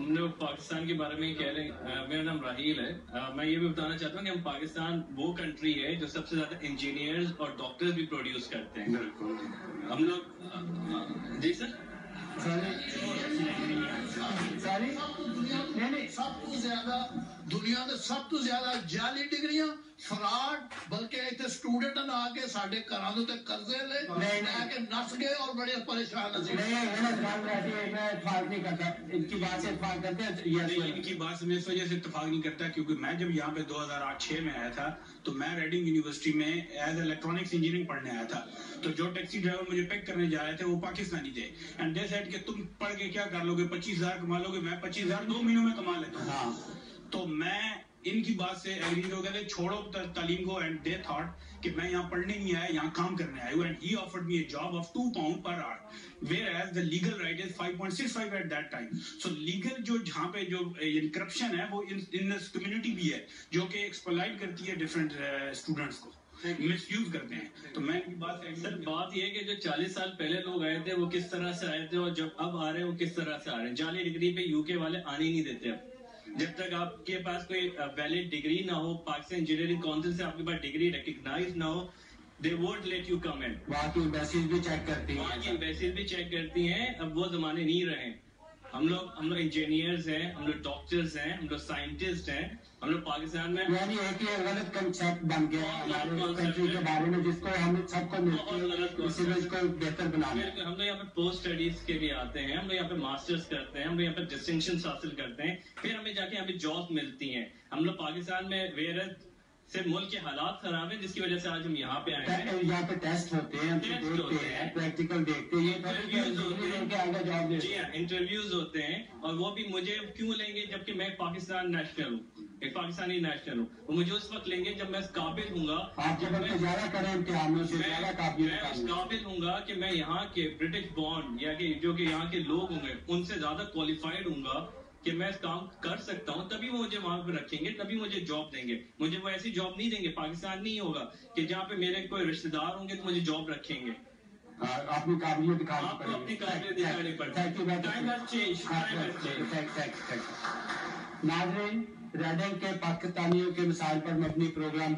ہم لوگ پاکستان کے بارے میں کہہ رہے ہیں. میرا نام راہیل ہے. میں یہ بھی بتانا چاہتا ہوں کہ ہم پاکستان وہ کنٹری ہے جو سب سے زیادہ انجینئرز اور ڈاکٹرز بھی پروڈیوس کرتے ہیں. ہم لوگ جی سر سب تو زیادہ دنیا میں سب تو زیادہ جعلی ڈگریاں فراڈ بلکہ ایتھے سٹوڈنٹ نہ آکے ساڑھے کرانے تے قرضے لے کے نس گئے اور بڑے پریشان ہیں. میں اتفاق نہیں کرتا ان کی بات سے اتفاق کرتے ہیں. ان کی بات سے میں اس وجہ سے اتفاق نہیں کرتا کیونکہ میں جب یہاں پہ 2006 میں آیا تھا تو میں ریڈنگ یونیورسٹی میں ایز الیکٹرانکس انجینئرنگ پڑھنے آیا تھا. تو جو ٹیکسی ڈرائیور مجھے پک کرنے جا رہے تھے وہ پاکستانی تھے. اینڈ دے سیڈ کہ تم پڑھ کے کیا کر لو گے, 25,000 کما لو گے. میں 25,000 2 مہینوں میں کما لیتا ہوں. تو میں ان کی بات سے ایگری ہو گئے تھے چھوڑو تعلیم کو. اینڈ دے تھاٹ کہ میں یہاں پڑھنے نہیں آیا, یہاں کام کرنے آیا ہوں. And he offered me a job of £2 per hour whereas the legal rate is 5.65 at that time. so legal جو جہاں پہ جو کرپشن ہے وہ ان اس کمیونٹی بھی ہے جو کہ ایکسپلائٹ کرتی ہے ڈفرینٹ اسٹوڈنٹس کو, مس یوز کرتے ہیں. تو میں ان کی بات سر بات یہ ہے کہ جو 40 سال پہلے لوگ آئے تھے وہ کس طرح سے آئے تھے اور جب اب آ رہے ہیں وہ کس طرح سے آ رہے ہیں. جعلی ڈگری پہ یو کے والے آنے ہی نہیں دیتے. اب جب تک آپ کے پاس کوئی ویلڈ ڈگری نہ ہو, پاکستان انجینئرنگ کونسل سے آپ کے پاس ڈگری ریکگنائز نہ ہو, they won't let you come in. وہاں کی ایمبیسیز بھی چیک کرتی ہیں. وہاں کی ایمبیسیز بھی چیک کرتی ہیں. اب وہ زمانے نہیں رہے. ہم لوگ انجینئرز ہیں, ہم لوگ ڈاکٹرز ہیں, ہم لوگ سائنٹسٹ ہیں. ہم لوگ پاکستان میں یعنی ایک یہ غلط کنسپٹ بن گیا ہمارے کنٹری کے بارے میں جس کو ہم سب کو ملتے اسی میں اس کو بہتر بنانا. ہم لوگ یہاں پہ پوسٹ اسٹڈیز کے لیے آتے ہیں, ہم لوگ یہاں پہ ماسٹرز کرتے ہیں, ہم لوگ یہاں پہ ڈسٹنکشنز حاصل کرتے ہیں, پھر ہمیں جا کے یہاں پہ جاب ملتی ہیں. ہم لوگ پاکستان میں ویرت سے ملک کے حالات خراب ہیں جس کی وجہ سے آج ہم یہاں پہ آئے ہیں. یہاں پہ ٹیسٹ ہوتے ہیں, دیکھتے ہیں, پریکٹیکل دیکھتے ہیں, انٹرویوز ہوتے ہیں. اور وہ بھی مجھے کیوں لیں گے جبکہ میں پاکستان نیشنل ہوں, ایک پاکستانی نیشنل ہوں. وہ مجھے اس وقت لیں گے جب میں قابل ہوں گا, قابل ہوں گا کہ میں یہاں کے برٹش بورن یا کہ جو کہ یہاں کے لوگ ہوں گے ان سے زیادہ کوالیفائڈ ہوں گا کہ میں کام کر سکتا ہوں. تبھی وہ مجھے وہاں پہ رکھیں گے, تبھی مجھے جاب دیں گے. مجھے وہ ایسی جاب نہیں دیں گے. پاکستان نہیں ہوگا کہ جہاں پہ میرے کوئی رشتہ دار ہوں گے تو مجھے جاب رکھیں گے. اپنی قابلیت دکھانی پڑتی ہے. ناظرین, ریڈنگ کے پاکستانیوں کے مسائل پر مبنی پروگرام